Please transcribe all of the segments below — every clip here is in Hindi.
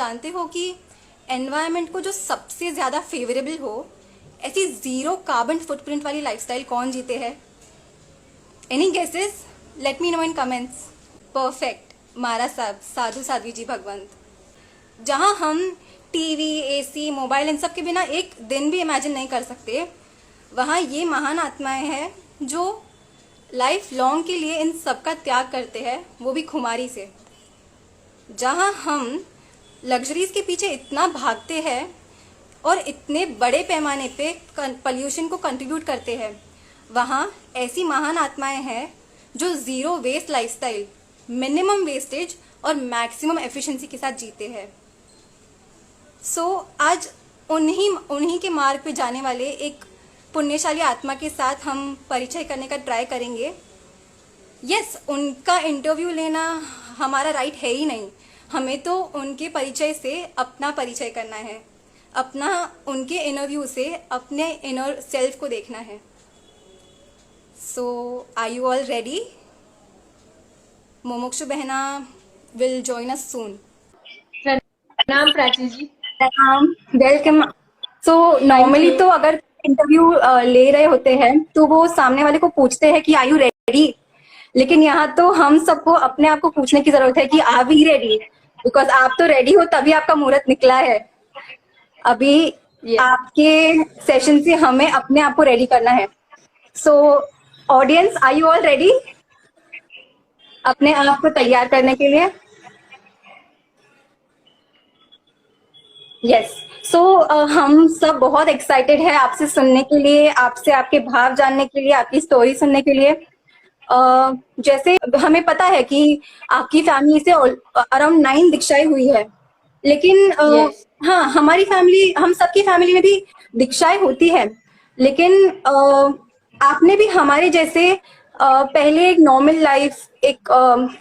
जानते हो कि एनवायरनमेंट को जो सबसे ज़्यादा फेवरेबल हो, ऐसी ज़ीरो कार्बन फुटप्रिंट वाली लाइफस्टाइल कौन जीते हैं? Any guesses? Let me know in comments. Perfect, मारा साहब, साधु साध्वी जी भगवंत। जहाँ हम टीवी, एसी, मोबाइल इन सब के बिना एक दिन भी इमेजिन नहीं कर सकते, वहाँ ये महान आत्माएं हैं जो लाइफ लॉन्ग के लिए इन सब का त्याग करते हैं, वो भी खुमारी से। जहाँ हम लग्जरीज के पीछे इतना भागते हैं और इतने बड़े पैमाने पे पॉल्यूशन को कंट्रीब्यूट करते हैं, वहाँ ऐसी महान आत्माएं हैं जो zero waste lifestyle, minimum wastage और मैक्सिमम एफिशिएंसी के साथ जीते हैं। आज उन्हीं के मार्ग पे जाने वाले एक पुण्यशाली आत्मा के साथ हम परिचय करने का ट्राई करेंगे। यस, उनका इंटरव्यू लेना हमारा राइट है ही नहीं, हमें तो उनके परिचय से अपना परिचय करना है, उनके इंटरव्यू से अपने इनर सेल्फ को देखना है। सो आर यू ऑल रेडी? मुमुक्षु बहना विल जॉइन अस सून। प्रणाम प्राची जी। प्रणाम, वेलकम। सो नॉर्मली तो अगर इंटरव्यू ले रहे होते हैं तो वो सामने वाले को पूछते हैं कि आर यू रेडी, लेकिन यहाँ तो हम सबको अपने आप को पूछने की जरूरत है कि आर वी रेडी, बिकॉज आप तो रेडी हो तभी आपका मुहूर्त निकला है। अभी आपके सेशन से हमें अपने आप को रेडी करना है। So audience, are you all ready अपने आप को तैयार करने के लिए? यस। सो हम सब बहुत एक्साइटेड है आपसे सुनने के लिए, आपसे आपके भाव जानने के लिए, आपकी स्टोरी सुनने के लिए। जैसे हमें पता है कि आपकी फैमिली से अराउंड 9 दीक्षाएं हुई है, लेकिन हाँ, हमारी फैमिली, हम सबकी फैमिली में भी दीक्षाएं होती है, लेकिन आपने भी हमारे जैसे पहले एक नॉर्मल लाइफ, एक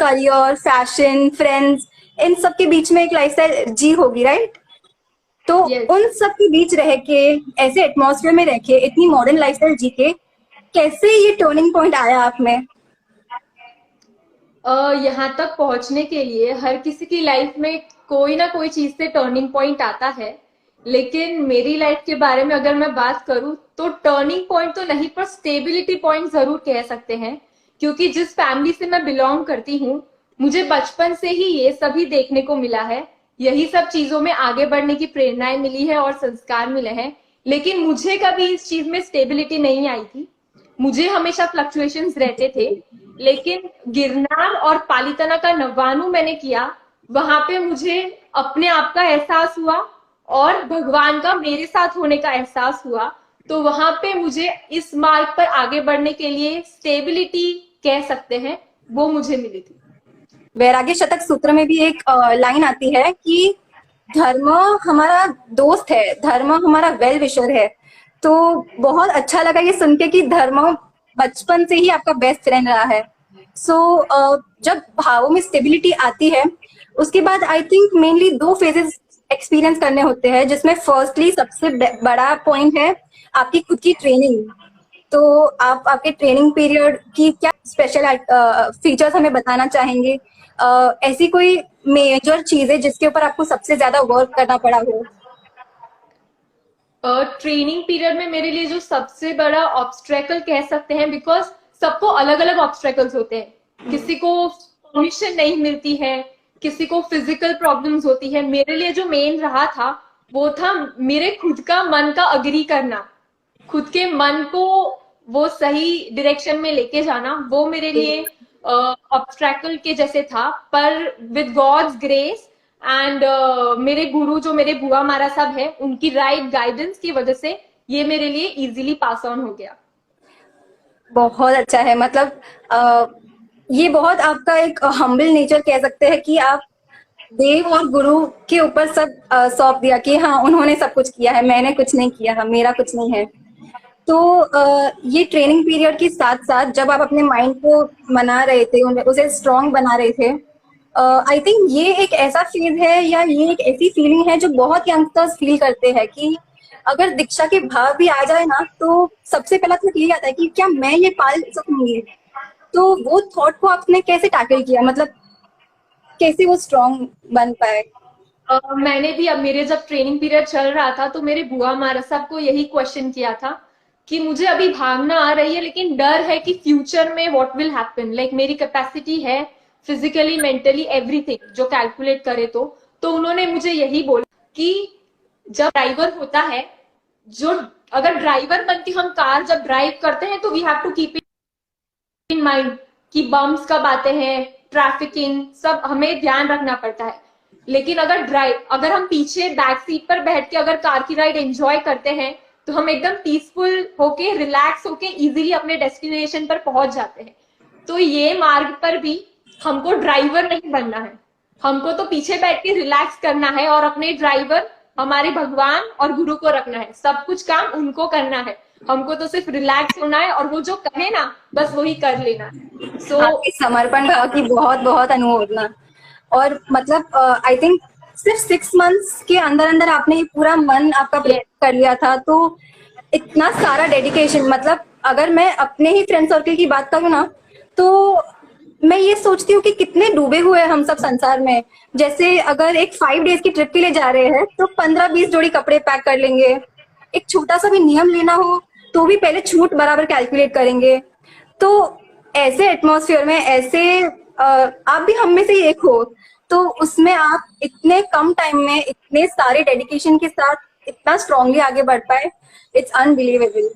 करियर, फैशन, फ्रेंड्स, इन सब के बीच में एक लाइफस्टाइल जी होगी, राइट? तो उन सब के बीच रह के, ऐसे एटमॉस्फेयर में रह के, इतनी मॉडर्न लाइफस्टाइल जी के कैसे ये टर्निंग पॉइंट आया आप में? यहाँ तक पहुंचने के लिए हर किसी की लाइफ में कोई ना कोई चीज से टर्निंग पॉइंट आता है, लेकिन मेरी लाइफ के बारे में अगर मैं बात करूं तो टर्निंग पॉइंट तो नहीं, पर स्टेबिलिटी पॉइंट जरूर कह सकते हैं। क्योंकि जिस फैमिली से मैं बिलोंग करती हूँ, मुझे बचपन से ही ये सभी देखने को मिला है, यही सब चीजों में आगे बढ़ने की प्रेरणाएं मिली है और संस्कार मिले हैं। लेकिन मुझे कभी इस चीज में स्टेबिलिटी नहीं आई थी, मुझे हमेशा फ्लक्चुएशंस रहते थे। लेकिन गिरनार और पालीताना का नवानु मैंने किया, वहां पे मुझे अपने आप का एहसास हुआ और भगवान का मेरे साथ होने का एहसास हुआ। तो वहां पे मुझे इस मार्ग पर आगे बढ़ने के लिए स्टेबिलिटी कह सकते हैं, वो मुझे मिली थी। वैराग्य शतक सूत्र में भी एक लाइन आती है कि धर्म हमारा दोस्त है, धर्म हमारा वेल विशर है। तो बहुत अच्छा लगा ये सुन के कि धर्म बचपन से ही आपका बेस्ट फ्रेंड रहा है। जब भावों में स्टेबिलिटी आती है, उसके बाद I think mainly 2 phases experience करने होते हैं, जिसमें फर्स्टली सबसे बड़ा पॉइंट है आपकी खुद की ट्रेनिंग। तो आप आपके ट्रेनिंग पीरियड की क्या स्पेशल फीचर्स हमें बताना चाहेंगे? ऐसी कोई मेजर चीजें जिसके ऊपर आपको सबसे ज्यादा वर्क करना पड़ा हो? ट्रेनिंग पीरियड में मेरे लिए जो सबसे बड़ा ऑब्स्ट्रैकल कह सकते हैं, बिकॉज सबको अलग अलग ऑब्स्ट्रैकल्स होते हैं, किसी को परमिशन नहीं मिलती है, किसी को फिजिकल प्रॉब्लम्स होती है। मेरे लिए जो मेन रहा था वो था मेरे खुद का मन का अग्री करना, खुद के मन को वो सही डायरेक्शन में लेके जाना, वो मेरे लिए ऑब्स्ट्रैकल के जैसे था। पर विद गॉड्स ग्रेस एंड मेरे गुरु जो मेरे बुआ मारा साहब है, उनकी राइट गाइडेंस की वजह से ये मेरे लिए इजीली पास ऑन हो गया। बहुत अच्छा है, मतलब ये बहुत आपका एक हम्बल नेचर कह सकते हैं कि आप देव और गुरु के ऊपर सब सौंप दिया कि हाँ, उन्होंने सब कुछ किया है, मैंने कुछ नहीं किया, मेरा कुछ नहीं है। तो ये ट्रेनिंग पीरियड के साथ साथ जब आप अपने माइंड को मना रहे थे, उसे स्ट्रांग बना रहे थे, आई थिंक ये एक ऐसा फेज है या ये एक ऐसी फीलिंग है जो बहुत यंगस्टर्स फील करते हैं कि अगर दीक्षा के भाव भी आ जाए ना, तो सबसे पहला तो यही आता है कि क्या मैं ये पाल सकूंगी? तो वो थॉट को आपने कैसे टैकल किया, मतलब कैसे वो स्ट्रांग बन पाए? मैंने भी, अब मेरे जब ट्रेनिंग पीरियड चल रहा था तो मेरे बुआ महाराज साहब को यही क्वेश्चन किया था कि मुझे अभी भागना आ रही है लेकिन डर है कि फ्यूचर में व्हाट विल हैपन, लाइक मेरी कैपेसिटी है फिजिकली मेंटली एवरीथिंग जो कैलकुलेट करे तो उन्होंने मुझे यही बोला कि जब ड्राइवर होता है, जो अगर ड्राइवर बन के हम कार जब ड्राइव करते हैं तो we have to keep in mind कि बम्स कब आते हैं, ट्रैफिकिंग सब हमें ध्यान रखना पड़ता है। लेकिन अगर हम पीछे बैक सीट पर बैठ के अगर कार की राइड एंजॉय करते हैं तो हम एकदम पीसफुल होके रिलैक्स होके इजीली अपने डेस्टिनेशन पर पहुंच जाते हैं। तो ये मार्ग पर भी हमको ड्राइवर नहीं बनना है, हमको तो पीछे बैठ के रिलैक्स करना है और अपने ड्राइवर हमारे भगवान और गुरु को रखना है, सब कुछ काम उनको करना है, हमको तो सिर्फ रिलैक्स होना है और वो जो कहे ना बस वही कर लेना है। सो आपके समर्पण भाव की बहुत बहुत अनुमोदना। और मतलब आई थिंक सिर्फ 6 मंथ्स के अंदर अंदर आपने ये पूरा मन आपका प्रेरित कर लिया था, तो इतना सारा डेडिकेशन, मतलब अगर मैं अपने ही फ्रेंड सर्कल की बात करूँ ना, तो मैं ये सोचती हूँ कि कितने डूबे हुए हैं हम सब संसार में। जैसे अगर एक 5 डेज की ट्रिप के लिए जा रहे हैं तो 15-20 जोड़ी कपड़े पैक कर लेंगे। एक छोटा सा भी नियम लेना हो तो भी पहले छूट बराबर कैलकुलेट करेंगे। तो ऐसे एटमॉस्फेयर में, ऐसे आप भी हम में से ही एक हो, तो उसमें आप इतने कम टाइम में इतने सारे डेडिकेशन के साथ इतना स्ट्रांगली आगे बढ़ पाए, इट्स अनबिलीवेबल।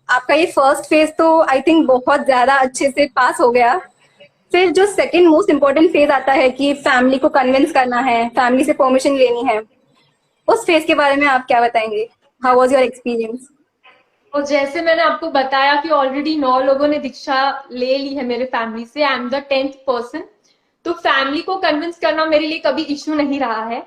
आपका ये फर्स्ट फेज तो आई थिंक बहुत ज्यादा अच्छे से पास हो गया। फिर जो सेकंड मोस्ट इम्पोर्टेंट फेज आता है कि फैमिली को कन्विंस करना है, फैमिली से परमिशन लेनी है, उस फेज के बारे में आप क्या बताएंगे? How was your experience? और जैसे मैंने आपको बताया कि ऑलरेडी 9 लोगों ने दीक्षा ले ली है मेरे फैमिली से, I am the 10th person. तो फैमिली को कन्विंस करना मेरे लिए कभी इश्यू नहीं रहा है।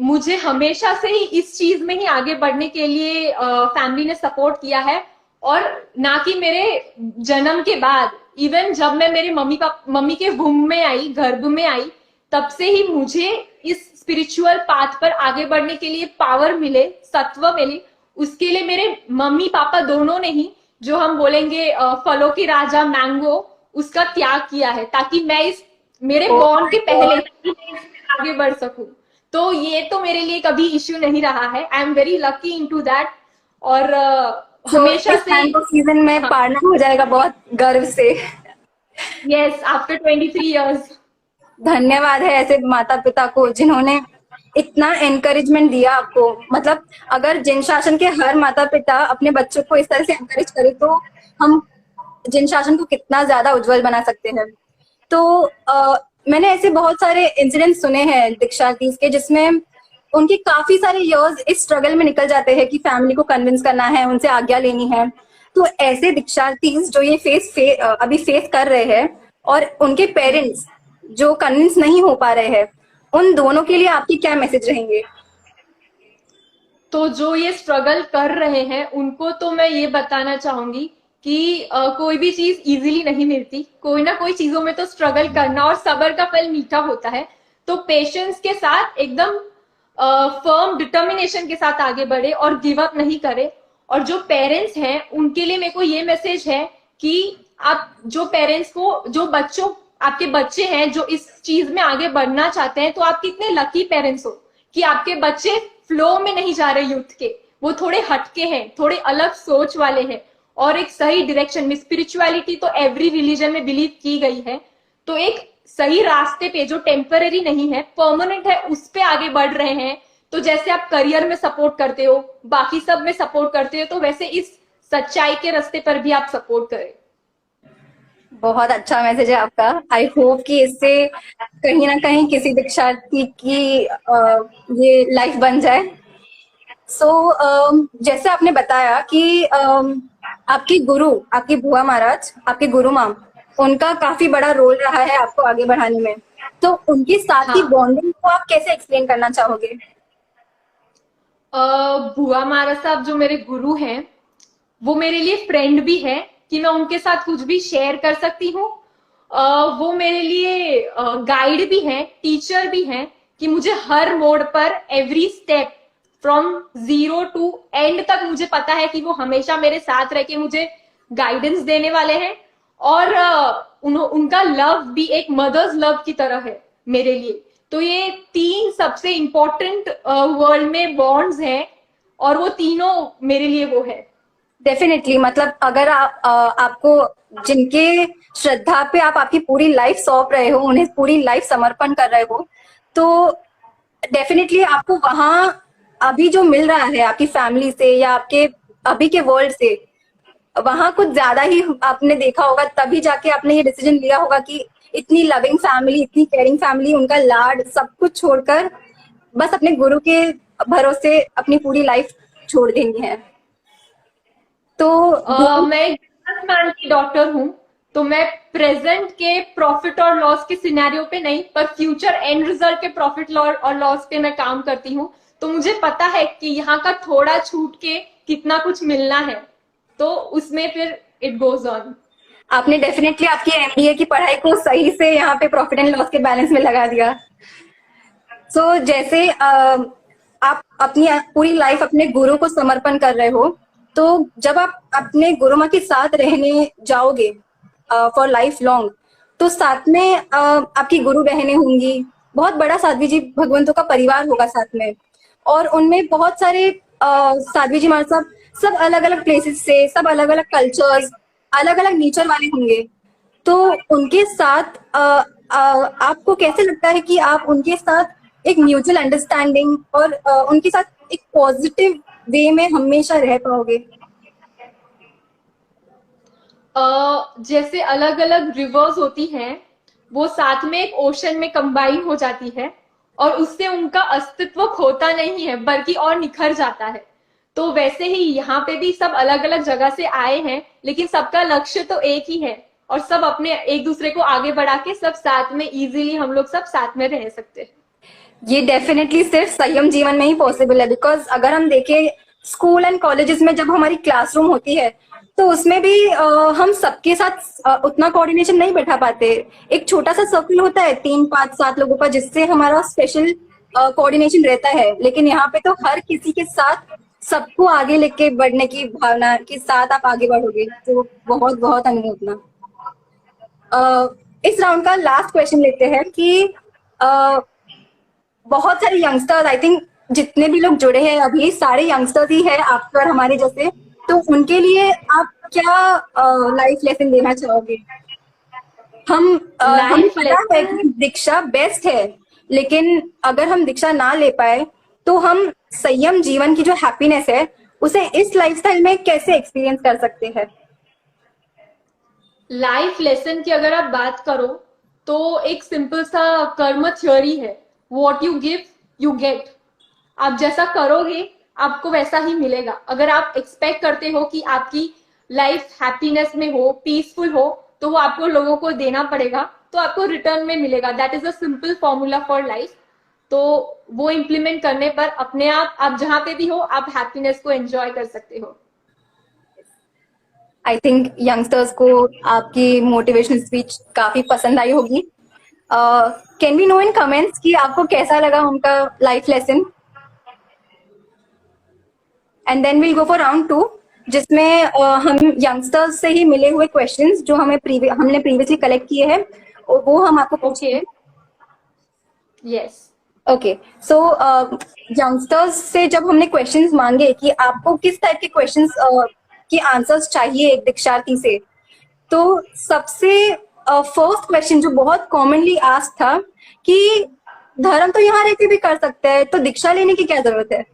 मुझे हमेशा से ही इस चीज में ही आगे बढ़ने के लिए फैमिली ने सपोर्ट किया है। और ना कि मेरे जन्म के बाद, इवन जब मैं मेरे मम्मी के वुम में आई, गर्भ में आई, तब से ही मुझे इस स्पिरिचुअल पाथ पर आगे बढ़ने के लिए पावर मिले, सत्व मिले। उसके लिए मेरे मम्मी पापा दोनों ने ही, जो हम बोलेंगे फलों की राजा मैंगो, उसका त्याग किया है ताकि मैं इस मेरे बॉर्न के पहले ही आगे बढ़ सकूं। तो ये तो मेरे लिए कभी इश्यू नहीं रहा है। I am very lucky into that. और हमेशा से सीजन में हाँ, पार्टनर हो जाएगा बहुत गर्व से। Yes, after 23 years. धन्यवाद है ऐसे माता पिता को जिन्होंने इतना एनकरेजमेंट दिया आपको। मतलब अगर जिन शासन के हर माता पिता अपने बच्चों को इस तरह से एनकरेज करे तो हम जिन शासन को कितना ज्यादा उज्जवल बना सकते हैं। तो मैंने ऐसे बहुत सारे इंसिडेंट्स सुने हैं दीक्षार्थीज के, जिसमें उनके काफी सारे इयर्स इस स्ट्रगल में निकल जाते हैं कि फैमिली को कन्विंस करना है, उनसे आज्ञा लेनी है। तो ऐसे दीक्षार्थीज जो ये अभी फेस कर रहे हैं, और उनके पेरेंट्स जो कन्विंस नहीं हो पा रहे हैं, उन दोनों के लिए आपकी क्या मैसेज रहेंगे? तो जो ये स्ट्रगल कर रहे हैं उनको तो मैं ये बताना चाहूंगी कि कोई भी चीज इजीली नहीं मिलती, कोई ना कोई चीजों में तो स्ट्रगल करना, और सबर का फल मीठा होता है। तो पेशेंस के साथ एकदम फर्म डिटर्मिनेशन के साथ आगे बढ़े और गिव अप नहीं करे। और जो पेरेंट्स हैं उनके लिए मेरे को ये मैसेज है कि आप जो पेरेंट्स को, जो बच्चों, आपके बच्चे हैं जो इस चीज में आगे बढ़ना चाहते हैं, तो आप कितने लकी पेरेंट्स हो कि आपके बच्चे फ्लो में नहीं जा रहे यूथ के, वो थोड़े हटके हैं, थोड़े अलग सोच वाले हैं और एक सही डायरेक्शन में। स्पिरिचुअलिटी तो एवरी रिलीजन में बिलीव की गई है, तो एक सही रास्ते पे जो टेम्पररी नहीं है, परमानेंट है, उस पे आगे बढ़ रहे हैं। तो जैसे आप करियर में सपोर्ट करते हो, बाकी सब में सपोर्ट करते हो, तो वैसे इस सच्चाई के रास्ते पर भी आप सपोर्ट करें। बहुत अच्छा मैसेज है आपका। आई होप कि इससे कहीं ना कहीं किसी दीक्षार्थी की ये लाइफ बन जाए। सो जैसे आपने बताया कि आपकी गुरु, आपकी बुआ महाराज, आपके गुरु माम, उनका काफी बड़ा रोल रहा है आपको आगे बढ़ाने में। तो उनके साथ की हाँ, बॉन्डिंग को आप कैसे एक्सप्लेन करना चाहोगे? बुआ महाराज साहब जो मेरे गुरु हैं, वो मेरे लिए फ्रेंड भी है कि मैं उनके साथ कुछ भी शेयर कर सकती हूँ। वो मेरे लिए गाइड भी है, टीचर भी है कि मुझे हर मोड़ पर every step from 0 to end तक मुझे पता है कि वो हमेशा मेरे साथ रह के मुझे गाइडेंस देने वाले हैं। और उनका लव भी एक मदर्स लव की तरह है मेरे लिए। तो ये 3 सबसे इम्पोर्टेंट वर्ल्ड में बॉन्ड्स हैं, और वो तीनों मेरे लिए वो है। डेफिनेटली, मतलब अगर आपको जिनके श्रद्धा पे आप आपकी पूरी लाइफ सौंप रहे हो, उन्हें पूरी लाइफ समर्पण कर रहे हो, तो डेफिनेटली आपको वहां अभी जो मिल रहा है आपकी फैमिली से या आपके अभी के वर्ल्ड से, वहां कुछ ज्यादा ही आपने देखा होगा, तभी जाके आपने ये डिसीजन लिया होगा कि इतनी लविंग फैमिली, इतनी केयरिंग फैमिली, उनका लाड सब कुछ छोड़कर बस अपने गुरु के भरोसे अपनी पूरी लाइफ छोड़ देनी है। तो मैं बिजनेसमैन की डॉटर हूँ, तो मैं प्रेजेंट के प्रॉफिट और लॉस के सिनेरियो पे नहीं, पर फ्यूचर एंड रिजल्ट के प्रॉफिट और लॉस पे मैं काम करती हूँ। तो मुझे पता है कि यहाँ का थोड़ा छूट के कितना कुछ मिलना है, तो उसमें फिर इट गोज ऑन। आपने डेफिनेटली आपकी एमबीए की पढ़ाई को सही से यहाँ पे प्रॉफिट एंड लॉस के बैलेंस में लगा दिया। सो जैसे आप अपनी पूरी लाइफ अपने गुरु को समर्पण कर रहे हो, तो जब आप अपने गुरु माँ के साथ रहने जाओगे फॉर लाइफ लॉन्ग, तो साथ में आपकी गुरु बहनें होंगी, बहुत बड़ा साध्वी जी भगवंतों का परिवार होगा साथ में, और उनमें बहुत सारे साध्वी जी महाराज साहब सब अलग अलग प्लेसेस से, सब अलग अलग कल्चर्स, अलग अलग नेचर वाले होंगे। तो उनके साथ आपको कैसे लगता है कि आप उनके साथ एक म्यूचुअल अंडरस्टैंडिंग और उनके साथ एक पॉजिटिव वे में हमेशा रह पाओगे? जैसे अलग अलग रिवर्स होती हैं, वो साथ में एक ओशन में कंबाइन हो जाती है, और उससे उनका अस्तित्व खोता नहीं है बल्कि और निखर जाता है। तो वैसे ही यहाँ पे भी सब अलग अलग जगह से आए हैं, लेकिन सबका लक्ष्य तो एक ही है, और सब अपने एक दूसरे को आगे बढ़ा के सब साथ में इजीली हम लोग सब साथ में रह सकते हैं। ये डेफिनेटली सिर्फ संयम जीवन में ही पॉसिबल है, बिकॉज अगर हम देखें स्कूल एंड कॉलेजेस में जब हमारी क्लासरूम होती है, तो उसमें भी हम सबके साथ उतना कोऑर्डिनेशन नहीं बैठा पाते। एक छोटा सा सर्कल होता है 3 5 7 लोगों का, जिससे हमारा स्पेशल कोऑर्डिनेशन रहता है। लेकिन यहाँ पे तो हर किसी के साथ सबको आगे लेके बढ़ने की भावना के साथ आप आगे बढ़ोगे, तो बहुत बहुत अनुमोदना। इस राउंड का लास्ट क्वेश्चन लेते हैं कि बहुत सारे यंगस्टर्स, आई थिंक जितने भी लोग जुड़े हैं अभी, सारे यंगस्टर्स ही है आपके और हमारे जैसे, तो उनके लिए आप क्या लाइफ लेसन देना चाहोगे? हमें पता है कि दीक्षा बेस्ट है, लेकिन अगर हम दीक्षा ना ले पाए तो हम संयम जीवन की जो हैप्पीनेस है उसे इस लाइफस्टाइल में कैसे एक्सपीरियंस कर सकते हैं? लाइफ लेसन की अगर आप बात करो, तो एक सिंपल सा कर्म थ्योरी है, what you give you get. आप जैसा करोगे आपको वैसा ही मिलेगा। अगर आप एक्सपेक्ट करते हो कि आपकी लाइफ हैप्पीनेस में हो, पीसफुल हो, तो वो आपको लोगों को देना पड़ेगा, तो आपको रिटर्न में मिलेगा। That is a simple formula for life. तो वो इम्प्लीमेंट करने पर अपने आप जहां पे भी हो, आप हैप्पीनेस को एंजॉय कर सकते हो। आई थिंक यंगस्टर्स को आपकी मोटिवेशनल स्पीच काफी पसंद आई होगी। Can we know in comments कि आपको कैसा लगा उनका life lesson? And then will go for round 2, जिसमें हम यंगस्टर्स से ही मिले हुए क्वेश्चंस जो हमने प्रीवियसली कलेक्ट किए हैं, वो हम आपको पूछेंगे। Yes, okay. सो यंगस्टर्स से जब हमने क्वेश्चंस मांगे कि आपको किस टाइप के क्वेश्चंस की आंसर्स चाहिए एक दीक्षार्थी से, तो सबसे फर्स्ट क्वेश्चन जो बहुत कॉमनली आस्क था कि धर्म तो यहाँ रहकर भी कर सकते हैं, तो दीक्षा लेने की क्या जरूरत है?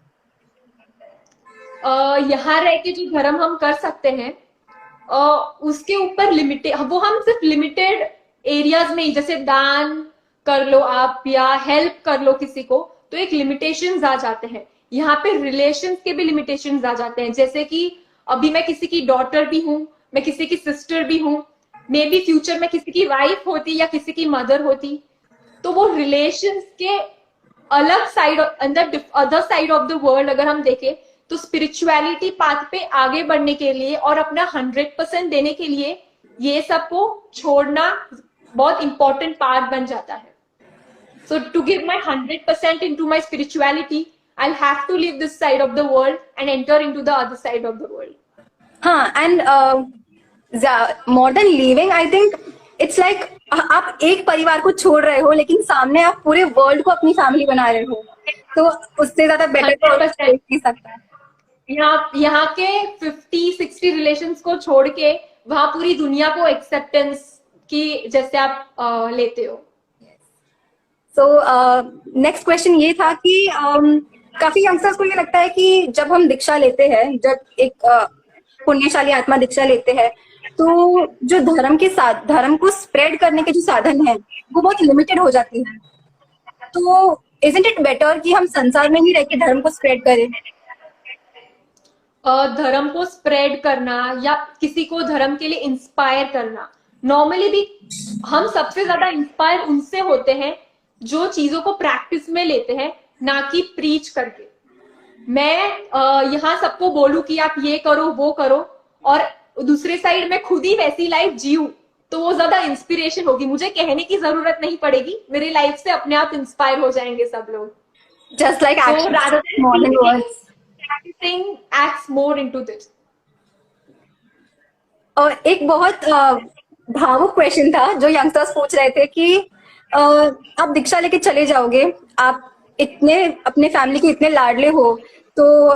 यहाँ रह के जो धर्म हम कर सकते हैं, उसके ऊपर लिमिटेड, वो हम सिर्फ लिमिटेड एरियाज में ही, जैसे दान कर लो आप या हेल्प कर लो किसी को, तो एक लिमिटेशंस आ जाते हैं। यहाँ पे रिलेशंस के भी लिमिटेशंस आ जाते हैं, जैसे कि अभी मैं किसी की डॉटर भी हूँ, मैं किसी की सिस्टर भी हूँ, मे बी फ्यूचर में किसी की वाइफ होती या किसी की मदर होती, तो वो रिलेशंस के अलग side, other side of the world अगर हम देखें, तो स्पिरिचुअलिटी पाथ पे आगे बढ़ने के लिए और अपना 100% देने के लिए ये सबको छोड़ना बहुत इंपॉर्टेंट पार्ट बन जाता है। So to give my 100% into my spirituality, I'll have to leave this side of the world and enter into the other side of the world. हाँ, and more than leaving, I think it's like आप एक परिवार को छोड़ रहे हो लेकिन सामने आप पूरे वर्ल्ड को अपनी फैमिली बना रहे हो, तो उससे ज्यादा बेटर तो 100%। नहीं सकता। यहाँ के 50-60 रिलेशंस को छोड़ के वहां पूरी दुनिया को एक्सेप्टेंस की जैसे आप लेते हो। सो नेक्स्ट क्वेश्चन ये था कि काफी यंगस्टर्स को ये लगता है कि जब हम दीक्षा लेते हैं, जब एक पुण्यशाली आत्मा दीक्षा लेते हैं, तो जो धर्म को स्प्रेड करने के जो साधन है वो बहुत लिमिटेड हो जाते हैं। तो इजंट इट बेटर कि हम संसार में ही रह के धर्म को स्प्रेड करें? धर्म को स्प्रेड करना या किसी को धर्म के लिए इंस्पायर करना, नॉर्मली भी हम सबसे ज्यादा इंस्पायर उनसे होते हैं जो चीजों को प्रैक्टिस में लेते हैं, ना कि प्रीच करके। मैं यहाँ सबको बोलूं कि आप ये करो वो करो और दूसरे साइड में खुद ही वैसी लाइफ जीऊं, तो वो ज्यादा इंस्पिरेशन होगी। मुझे कहने की जरूरत नहीं पड़ेगी, मेरी लाइफ से अपने आप इंस्पायर हो जाएंगे सब लोग। Just like practicing acts more into this. और एक बहुत भावुक क्वेश्चन था जो यंगस्टर्स पूछ रहे थे कि आप दीक्षा लेके चले जाओगे, आप इतने अपने फैमिली के इतने लाडले हो, तो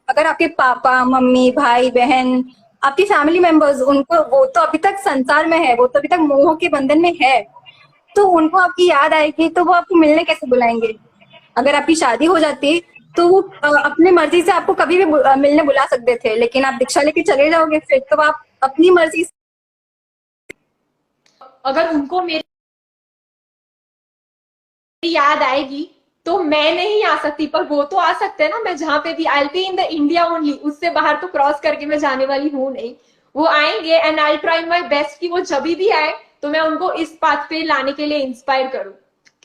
अगर आपके पापा मम्मी भाई बहन आपकी फैमिली मेंबर्स, उनको वो तो अभी तक संसार में है, वो तो अभी तक मोह के बंधन में है, तो उनको आपकी याद आएगी तो वो आपको मिलने कैसे बुलाएंगे? अगर आपकी शादी हो जाती तो वो अपनी मर्जी से आपको कभी भी मिलने बुला सकते थे, लेकिन आप दीक्षा लेके चले जाओगे फिर तो आप अपनी मर्जी से। अगर उनको मेरी याद आएगी तो मैं नहीं आ सकती, पर वो तो आ सकते हैं ना। मैं जहां पे भी, I will be in the India only, उससे बाहर तो क्रॉस करके मैं जाने वाली हूँ नहीं। वो आएंगे and I try my best कि वो जब भी आए तो मैं उनको इस पाथ पे लाने के लिए इंस्पायर करूं।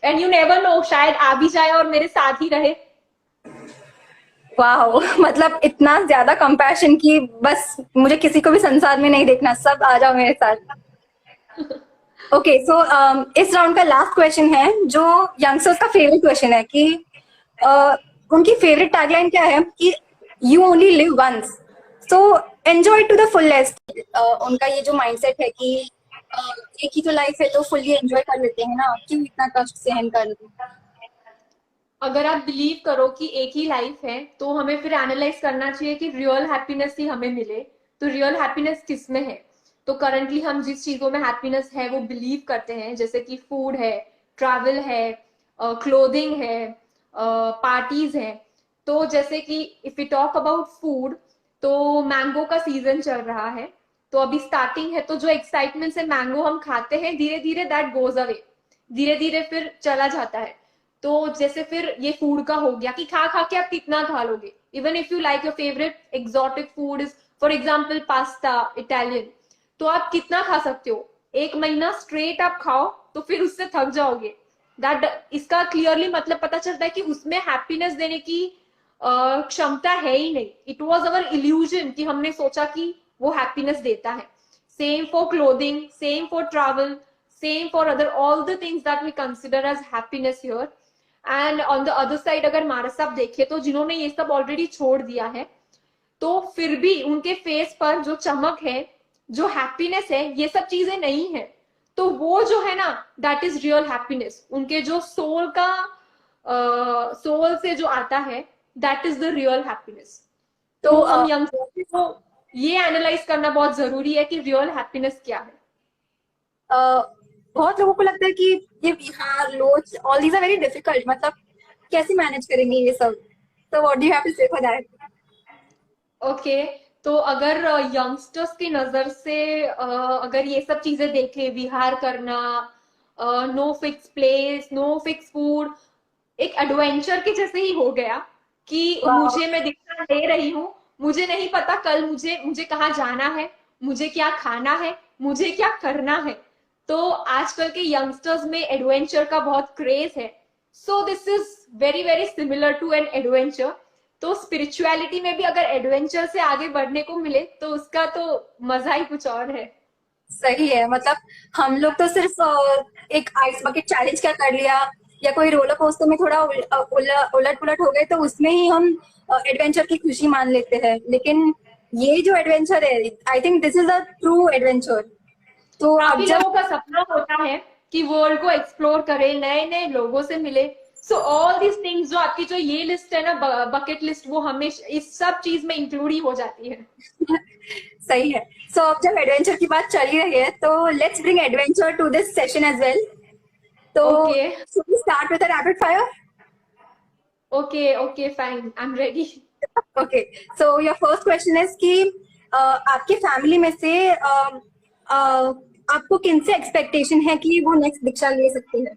एंड यू नेवर नो, शायद आ भी जाए और मेरे साथ ही रहे। वाह, मतलब इतना ज्यादा कंपैशन कि बस मुझे किसी को भी संसार में नहीं देखना, सब आ जाओ मेरे साथ। ओके, सो इस राउंड का लास्ट क्वेश्चन है जो यंगस्टर्स का फेवरेट क्वेश्चन है कि उनकी फेवरेट टैगलाइन क्या है कि you only live once, so enjoy to the fullest. उनका ये जो माइंडसेट है कि एक ही तो लाइफ है तो फुल्ली एंजॉय कर लेते हैं ना, क्यों इतना कष्ट सहन कर लेते। अगर आप बिलीव करो कि एक ही लाइफ है तो हमें फिर एनालाइज करना चाहिए कि रियल हैप्पीनेस ही हमें मिले, तो रियल हैप्पीनेस किस में है। तो करंटली हम जिस चीजों में हैप्पीनेस है वो बिलीव करते हैं, जैसे कि फूड है, ट्रैवल है, क्लोथिंग है, पार्टीज है। तो जैसे कि if you talk about food, तो मैंगो का सीजन चल रहा है, तो अभी स्टार्टिंग है, तो जो एक्साइटमेंट से मैंगो हम खाते हैं धीरे धीरे दैट गोज अवे, धीरे धीरे फिर चला जाता है। तो जैसे फिर ये फूड का हो गया कि खा खा के आप कितना खा लोगे। Even if you like your favourite exotic food is for example pasta, Italian, तो आप कितना खा सकते हो? 1 महीना स्ट्रेट आप खाओ तो फिर उससे थक जाओगे। दैट, इसका क्लियरली मतलब पता चलता है कि उसमें हैप्पीनेस देने की क्षमता है ही नहीं। इट वॉज अवर इल्यूजन कि हमने सोचा कि वो हैप्पीनेस देता है। Same for clothing, same for travel, same for other all the things that we consider as happiness here. And on the other side अगर मानस आप देखे तो जिन्होंने ये सब ऑलरेडी छोड़ दिया है, तो फिर भी उनके फेस पर जो चमक है, जो हैप्पीनेस है, ये सब चीजें नहीं है। तो वो जो है ना, दैट इज रियल हैप्पीनेस। उनके जो सोल का सोल से जो आता है, that is the real happiness. तो हम यंगस्टर्स को ये एनालाइज करना बहुत जरूरी है कि रियल हैप्पीनेस क्या है। बहुत लोगों को लगता है कि ये बिहार लोच all these are very difficult, मतलब कैसे मैनेज करेंगे ये सब, तो what do you have to say for that? Okay, तो अगर यंगस्टर्स की नजर से अगर ये सब चीजें देखें, विहार करना, no fix place, no fix food, एक एडवेंचर के जैसे ही हो गया कि मुझे, मैं दीक्षा ले रही हूँ, मुझे नहीं पता कल मुझे कहाँ जाना है, मुझे क्या खाना है, मुझे क्या करना है। तो आजकल के यंगस्टर्स में एडवेंचर का बहुत क्रेज है। So this is very very similar to an adventure. तो स्पिरिचुअलिटी में भी अगर एडवेंचर से आगे बढ़ने को मिले तो उसका तो मजा ही कुछ और है। सही है, मतलब हम लोग तो सिर्फ एक आइस बकेट चैलेंज क्या कर लिया या कोई रोलर कोस्टर में थोड़ा उलट पुलट हो गए तो उसमें ही हम एडवेंचर की खुशी मान लेते हैं, लेकिन ये जो एडवेंचर है, I think this is a true adventure. तो अब काफी जब लोगों का सपना होता है कि वर्ल्ड को एक्सप्लोर करे, नए नए लोगों से मिले। सो ऑल दिस थिंग्स, जो आपकी जो ये लिस्ट है ना, बकेट लिस्ट, वो हमेशा इस सब चीज में इंक्लूड ही हो जाती है। सही है। सो अब जब एडवेंचर की बात चल ही रही है तो let's bring adventure to this session as well. तो okay should we start with rapid fire? Okay okay, fine, I am ready. Okay, so your first question is कि आपके फैमिली में से आपको किनसे एक्सपेक्टेशन है कि वो नेक्स्ट दीक्षा ले सकते हैं?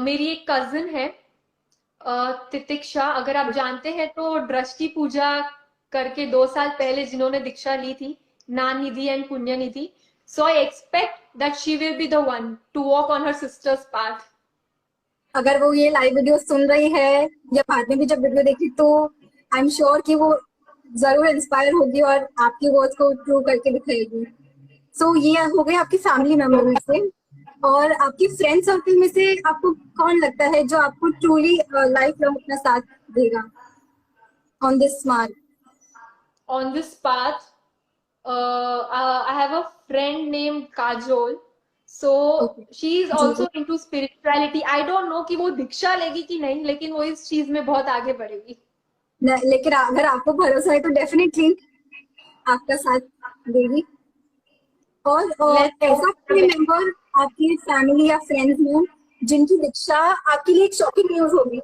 मेरी एक कजिन है, तितिक्षा, अगर आप जानते हैं तो, दृष्टि पूजा करके 2 साल पहले जिन्होंने दीक्षा ली थी, नान Nidhi and Punya Nidhi. So I expect that she will be the one to walk on her sisters path. अगर वो ये लाइव वीडियो सुन रही है या बाद में भी जब वीडियो देखी तो आई एम श्योर कि वो जरूर इंस्पायर होगी और आपकी वर्ड्स को ट्रू करके दिखाएगी। सो ये हो गई आपकी फैमिली मेंबर में से। और आपकी फ्रेंड सर्कल में से आपको कौन लगता है जो आपको ट्रूली लाइफ लॉन्ग अपना साथ देगा on this mark? On this path, I have a friend named Kajol. So okay she is जी, also into spirituality. I don't know कि वो दीक्षा लेगी कि नहीं, लेकिन वो इस चीज में बहुत आगे बढ़ेगी। लेकिन अगर आपको भरोसा है तो डेफिनेटली आपका साथ देगी। और लेट्स ऐसा कोई मेंबर आपकी फैमिली या फ्रेंड्स में जिनकी दीक्षा आपके लिए एक शॉकिंग न्यूज होगी?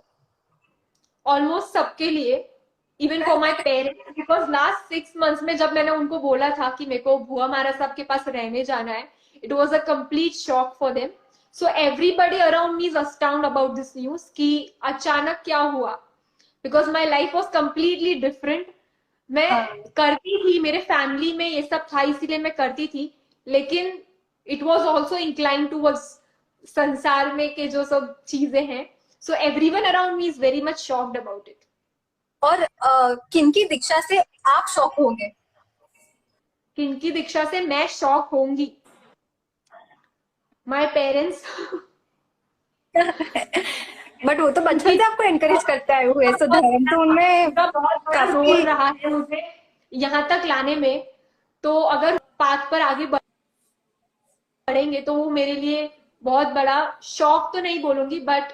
ऑलमोस्ट सबके लिए, even for my parents, because last 6 months में जब मैंने उनको बोला था कि मेरे को भुआ महाराज साहब के पास रहने जाना है, it was a complete shock for them. So everybody around me is astound about this news कि अचानक क्या हुआ, because my life was completely different. मैं करती थी, मेरे फैमिली में ये सब था इसीलिए मैं करती थी, लेकिन it was also incline towards संसार में के जो सब चीजें हैं। So everyone around me is very much shocked about it. और किनकी दीक्षा से आप शॉक होंगे? किनकी दीक्षा से मैं शॉक होंगी? My parents. बट वो तो बचपन से आपको एनकरेज करते आए हुए, सो धर्म तो उनमें उनका बहुत बड़ा रोल काफी। रहा है मुझे यहाँ तक लाने में। तो अगर पाथ पर आगे बढ़ेंगे तो वो मेरे लिए बहुत बड़ा शौक तो नहीं बोलूंगी, but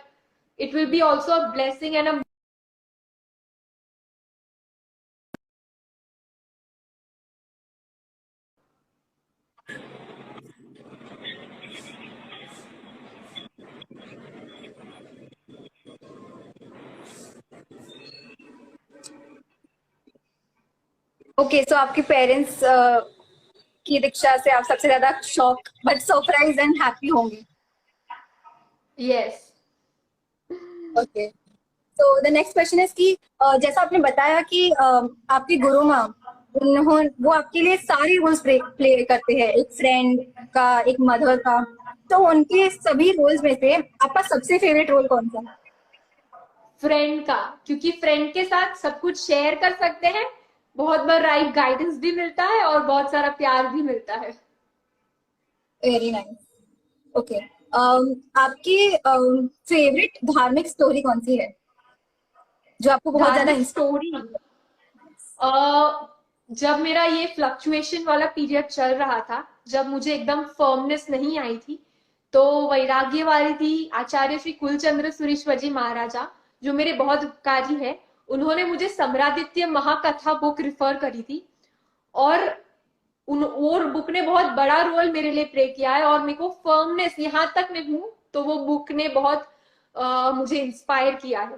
it will be also a blessing and a. Okay, so आपके पेरेंट्स की दीक्षा से आप सबसे ज्यादा shock but surprise and happy होंगे। Yes. Okay, so the next question is कि जैसा आपने बताया कि आपके गुरु माँ, उन्होंने वो आपके लिए सारे रोल्स प्ले करते हैं, एक फ्रेंड का, एक मदर का। तो उनके सभी रोल्स में से आपका सबसे फेवरेट रोल कौन सा? फ्रेंड का, क्योंकि फ्रेंड के साथ सब कुछ शेयर कर सकते हैं, बहुत बार राइट गाइडेंस भी मिलता है और बहुत सारा प्यार भी मिलता है। Very nice. ओके, आपकी फेवरेट धार्मिक स्टोरी कौन सी है जो आपको बहुत ज्यादा धार्मिक स्टोरी, जब मेरा ये फ्लक्चुएशन वाला पीरियड चल रहा था, जब मुझे एकदम फर्मनेस नहीं आई थी, तो वैराग्य वाली थी आचार्य श्री कुलचंद्र सुरीश्वर जी महाराजा, जो मेरे बहुत उपकारी है। उन्होंने मुझे सम्रादित्य महाकथा बुक रिफर करी थी, और और बुक ने बहुत बड़ा रोल मेरे लिए प्ले किया है, और मेरे को फर्मनेस यहाँ तक मैं हूँ तो वो बुक ने बहुत मुझे इंस्पायर किया है।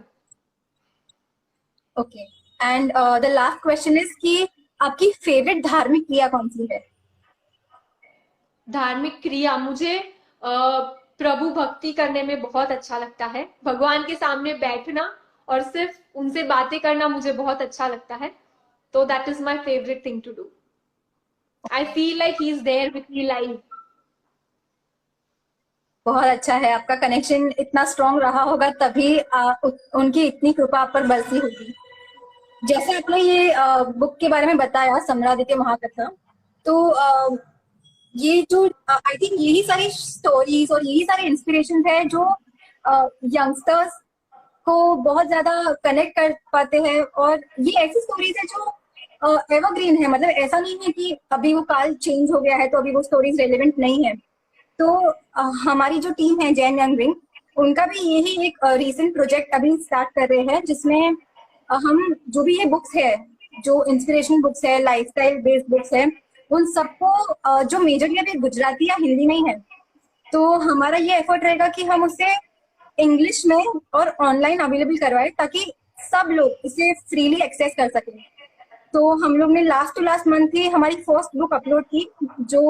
Okay, and the last question is कि आपकी फेवरेट धार्मिक क्रिया कौन सी है? धार्मिक क्रिया, मुझे प्रभु भक्ति करने में बहुत अच्छा लगता है। भगवान के सामने बैठना और सिर्फ उनसे बातें करना मुझे बहुत अच्छा लगता है। तो that is my favourite thing to do. I feel like he is there with me live. बहुत अच्छा है, आपका कनेक्शन इतना स्ट्रांग रहा होगा तभी उनकी इतनी कृपा आप पर बरसी होगी। जैसे आपने ये बुक के बारे में बताया, सम्रादित्य महाकथा, तो ये जो आई थिंक यही सारी स्टोरीज और यही सारे इंस्पिरेशन है जो यंगस्टर्स को बहुत ज्यादा कनेक्ट कर पाते हैं। और ये ऐसी स्टोरीज है जो एवरग्रीन है, मतलब ऐसा नहीं है कि अभी वो काल चेंज हो गया है तो अभी वो स्टोरीज रेलेवेंट नहीं है। तो हमारी जो टीम है जैन यंग विंग, उनका भी यही एक रीसेंट प्रोजेक्ट अभी स्टार्ट कर रहे हैं, जिसमें हम जो भी ये बुक्स है, जो इंस्पिरेशनल बुक्स है, लाइफस्टाइल बेस्ड बुक्स है, उन सबको जो मेजरली अभी गुजराती या हिंदी में ही है, तो हमारा ये एफर्ट रहेगा कि हम उसे इंग्लिश में और ऑनलाइन अवेलेबल करवाए ताकि सब लोग इसे फ्रीली एक्सेस कर सकें। तो हम लोग ने लास्ट टू लास्ट मंथ ही हमारी फर्स्ट बुक अपलोड की, जो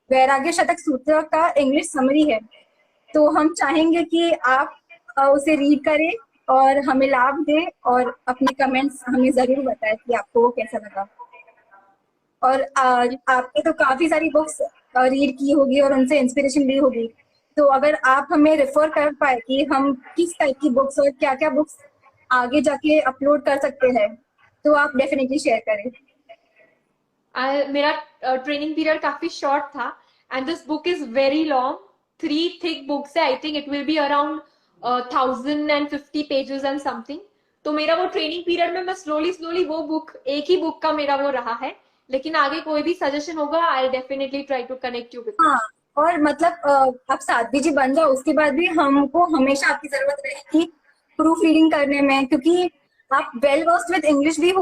वैराग्य शतक सूत्र का इंग्लिश समरी है। तो हम चाहेंगे कि आप उसे रीड करें और हमें लाभ दें और अपने कमेंट्स हमें जरूर बताएं कि आपको वो कैसा लगा। और आपने तो काफी सारी बुक्स रीड की होगी और उनसे इंस्पिरेशन ली होगी, तो अगर आप हमें रेफर कर पाए कि हम किस टाइप की बुक्स और क्या क्या बुक्स आगे जाके अपलोड कर सकते हैं, तो आप डेफिनेटली शेयर करें। मेरा ट्रेनिंग पीरियड काफी शॉर्ट था and this book is very long, 3 thick books है। I think it will be around 1050 pages and something. तो मेरा वो ट्रेनिंग पीरियड में मैं स्लोली वो बुक, एक ही बुक का मेरा वो रहा है, लेकिन आगे कोई भी सजेशन होगा I definitely try to connect you with. हाँ, और मतलब आप साध्वी जी बन जाओ उसके बाद भी हमको हमेशा आपकी जरूरत रहेगी प्रूफ रीडिंग करने में, क्योंकि आप वेल वर्स्ड विद इंग्लिश भी हो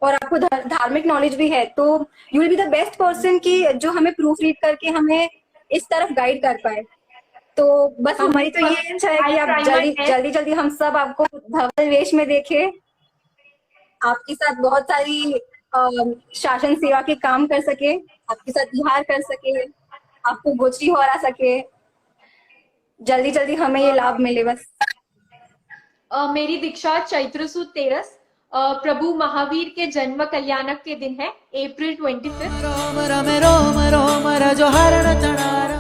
और आपको धार्मिक नॉलेज भी है, तो you will be the best person की जो हमें प्रूफ रीड करके हमें इस तरफ गाइड कर पाए। तो बस हमारी तो ये इच्छा है कि आप जल्दी हम सब आपको धवल वेश में देखें, आपके साथ बहुत सारी शासन सेवा के काम कर सके, आपके साथ विहार कर सके, आपको गोचरी हो आ सके, जल्दी हमें ये लाभ मिले बस। मेरी दीक्षा चैत्र सुद 13 प्रभु महावीर के जन्म कल्याणक के दिन है, अप्रैल 25।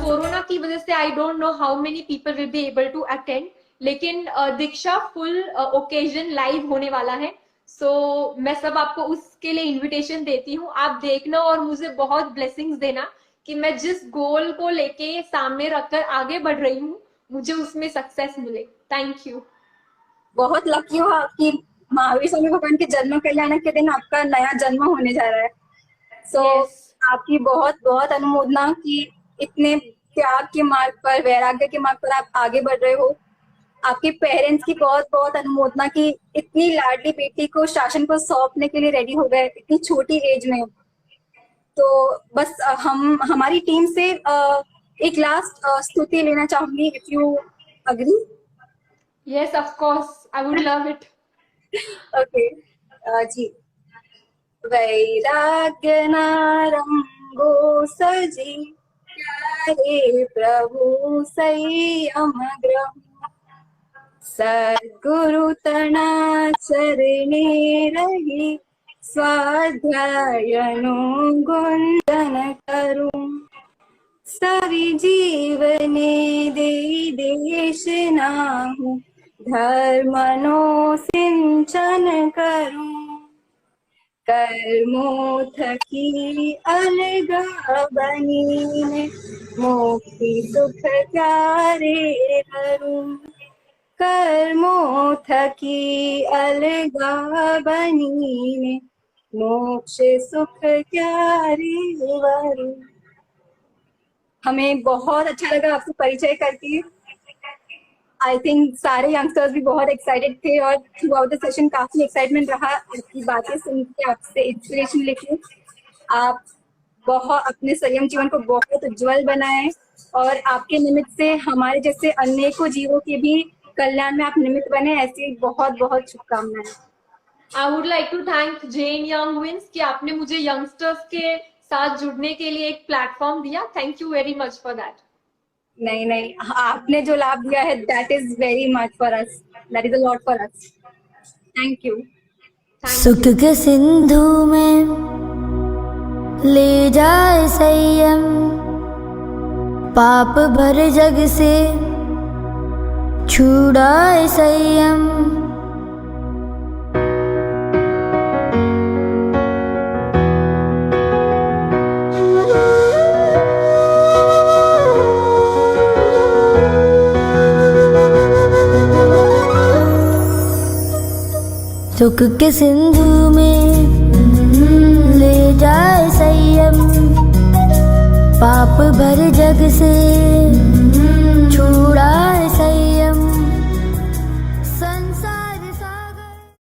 कोरोना की वजह से I don't know how many people will be able to attend, लेकिन दीक्षा फुल ओकेजन लाइव होने वाला है। सो मैं सब आपको उसके लिए इनविटेशन देती हूँ, आप देखना और मुझे बहुत ब्लेसिंग्स देना कि मैं जिस गोल को लेके सामने रखकर आगे बढ़ रही हूँ मुझे उसमें सक्सेस मिले। Thank you. बहुत लकी हो आपकी महावीर स्वामी भगवान के जन्म कल्याण के दिन आपका नया जन्म होने जा रहा है। सो आपकी बहुत अनुमोदना कि इतने त्याग के मार्ग पर, वैराग्य के मार्ग पर आप आगे बढ़ रहे हो। आपके पेरेंट्स की बहुत अनुमोदना कि इतनी लाडली बेटी को शासन को सौंपने के लिए रेडी हो गए इतनी छोटी एज में। तो बस हमारी टीम से एक लास्ट स्तुति लेना चाहूंगी, if you agree. Yes, of course. I would love it. Okay, जी। वैराग्य नारंगो सजी प्यारे प्रभु संयम ग्रह, सद्गुरु तना चरणे रही स्वाध्यायनु गुंजन करूं, सवि जीवने दे देश नाहु धर्मनो सिंचन करूं, कर्मो थकी अलगा बनीने मुक्ति सुख प्यारे करूं, कर्मो थकी अलगा बनीने मोक्ष सुख प्यारे वरूं। हमें बहुत अच्छा लगा आपसे परिचय करके। आई थिंक सारे यंगस्टर्स भी बहुत एक्साइटेड थे और थ्रू आउट द सेशन काफी एक्साइटमेंट रहा आपकी बातें सुन के, आपसे इंस्पिरेशन लेके। आप बहुत अपने संयम जीवन को बहुत उज्जवल बनाएं और आपके निमित्त से हमारे जैसे अनेकों जीवों के भी कल्याण में आप निमित्त बने, ऐसी बहुत शुभकामनाएं। I would like to thank Jain Young Wings कि आपने मुझे यंगस्टर्स के साथ जुड़ने के लिए एक प्लेटफॉर्म दिया। Thank you very much for that. नहीं, आपने जो लाभ दिया है that is very much for us, that is a lot for us. Thank you. सुख के सिंधु में ले जाए संयम, पाप भरे जग से छुड़ाए संयम, सुख के सिंधु में पाप भर जग से